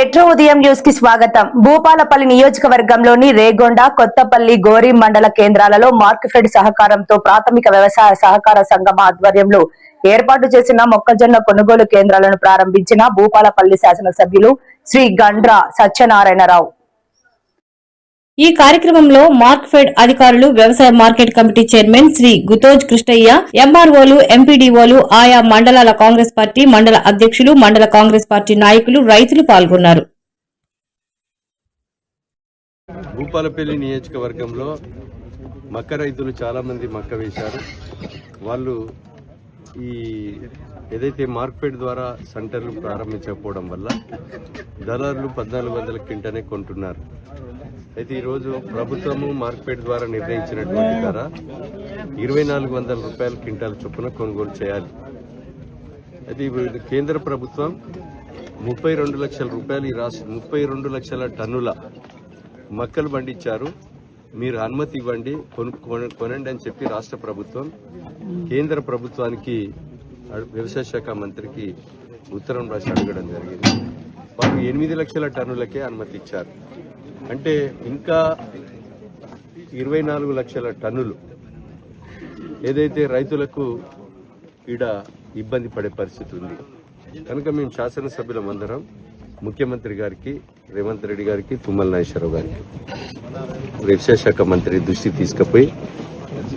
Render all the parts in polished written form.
Metro ఉదయం news కి స్వాగతం. భూపాలపల్లి నియోజకవర్గంలోని రేగొండ, కొత్తపల్లి, గోరి మండల కేంద్రాలలో మార్క్ఫెడ్ సహకారంతో ప్రాథమిక వ్యవసాయ సహకార సంఘం ఆధ్వర్యంలో ఏర్పాటు చేసిన మొక్కజొన్న కొనుగోలు కేంద్రాలను ప్రారంభించిన భూపాలపల్లి శాసనసభ్యులు శ్రీ గండ్ర సత్యనారాయణరావు. ఈ కార్యక్రమంలో మార్క్ఫెడ్ అధికారులు, వ్యవసాయ market committee chairman Shri Gutoj Krishnaiah, ఎంఆర్ఓలు, ఎంపీడీఓలు, ఆయా మండలాల కాంగ్రెస్ పార్టీ మండల అధ్యక్షులు, మండల కాంగ్రెస్ పార్టీ నాయకులు, రైతులు పాల్గొన్నారు. భూపాలపల్లి నియోజకవర్గంలో మక్క రైతులు చాలా మంది మక్క వేశారు. వాళ్ళు ఈ ఏదైతే మార్కెట్ ద్వారా సెంటర్లు ప్రారంభించకపోవడం వల్ల దళారులు 1400 క్వింటానే కొంటున్నారు. అయితే ఈరోజు ప్రభుత్వము మార్కెట్ ద్వారా నిర్ణయించినటువంటి ధర 2400 రూపాయల క్వింటాల చొప్పున కొనుగోలు చేయాలి. అయితే కేంద్ర ప్రభుత్వం 32 లక్షల రూపాయలు ఈ రాష్ట్ర 32 లక్షల టన్నుల మక్కలు పండించారు. మీరు అనుమతి ఇవ్వండి, కొనండి అని చెప్పి రాష్ట్ర ప్రభుత్వం కేంద్ర ప్రభుత్వానికి వ్యవసాయ శాఖ మంత్రికి ఉత్తరం రాసి అడగడం జరిగింది. వాళ్ళు 8 లక్షల టన్నులకే అనుమతి ఇచ్చారు. అంటే ఇంకా 24 లక్షల టన్నులు ఏదైతే రైతులకు ఈడ ఇబ్బంది పడే పరిస్థితి ఉంది. కనుక మేము శాసనసభ్యులమందరం ముఖ్యమంత్రి గారికి, రేవంత్ రెడ్డి గారికి, తుమ్మల నాగేశ్వరరావు గారికి వ్యవసాయ శాఖ మంత్రి దృష్టికి తీసుకుపోయి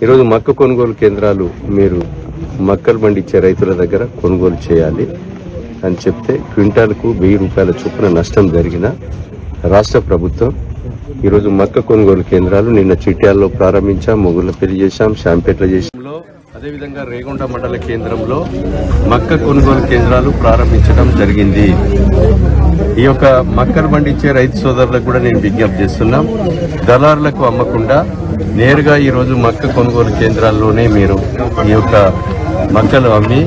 ఈరోజు మక్క కొనుగోలు కేంద్రాలు మీరు మక్కలు పండించే రైతుల దగ్గర కొనుగోలు చేయాలి అని చెప్తే క్వింటాల్కు 1000 రూపాయల చొప్పున నష్టం జరిగిన రాష్ట్ర ప్రభుత్వం ఈరోజు మక్క కొనుగోలు కేంద్రాలు నిన్న చిట్యాల్లో ప్రారంభించాం, మొగుళ్ళపల్లి చేశాం, శాంపేట్ల చేశాంలో, అదేవిధంగా రేగొండ మండల కేంద్రంలో మక్క కొనుగోలు కేంద్రాలు ప్రారంభించడం జరిగింది. ఈ యొక్క మక్కలు పండించే రైతు సోదరులకు కూడా నేను విజ్ఞప్తి చేస్తున్నాం, దళారులకు అమ్మకుండా నేరుగా ఈరోజు మక్క కొనుగోలు కేంద్రాల్లోనే మీరు ఈ యొక్క మక్కలు అమ్మి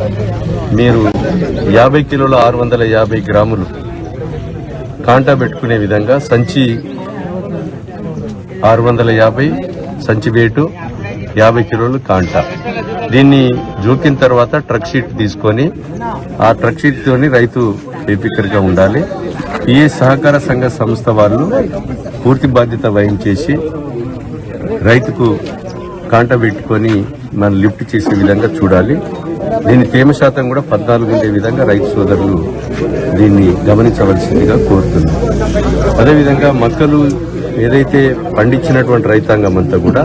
మీరు 50 కిలోల 650 గ్రాములు కాంటా పెట్టుకునే విధంగా సంచి 650 సంచి వెయిట్ 50 కిలోలు కాంటా, దీన్ని జోకిన తర్వాత ట్రక్ షీట్ తీసుకొని ఆ ట్రక్ షీట్ తోని రైతు బేఫికర్గా ఉండాలి. ఈ సహకార సంఘ సంస్థ వాళ్ళు పూర్తి బాధ్యత వహించేసి రైతుకు కాంటా పెట్టుకొని మనం లిఫ్ట్ చేసే విధంగా చూడాలి. దీని తేమ శాతం కూడా 14 ఉండే విధంగా రైతు సోదరులు దీన్ని గమనించవలసిందిగా కోరుతున్నాం. అదేవిధంగా మక్కలు ఏదైతే పండించినటువంటి రైతాంగం అంతా కూడా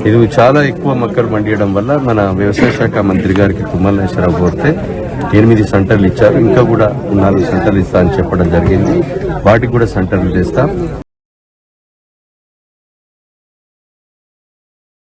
ఇది చాలా ఎక్కువ మక్కలు పండియడం వల్ల మన వ్యవసాయ శాఖ మంత్రి గారికి తుమ్మల నాగేశ్వరరావు కోరితే 8 సెంటర్లు ఇచ్చారు. ఇంకా కూడా 4 సెంటర్లు ఇస్తా అని చెప్పడం జరిగింది. వాటికి కూడా సెంటర్లు తెస్తాం.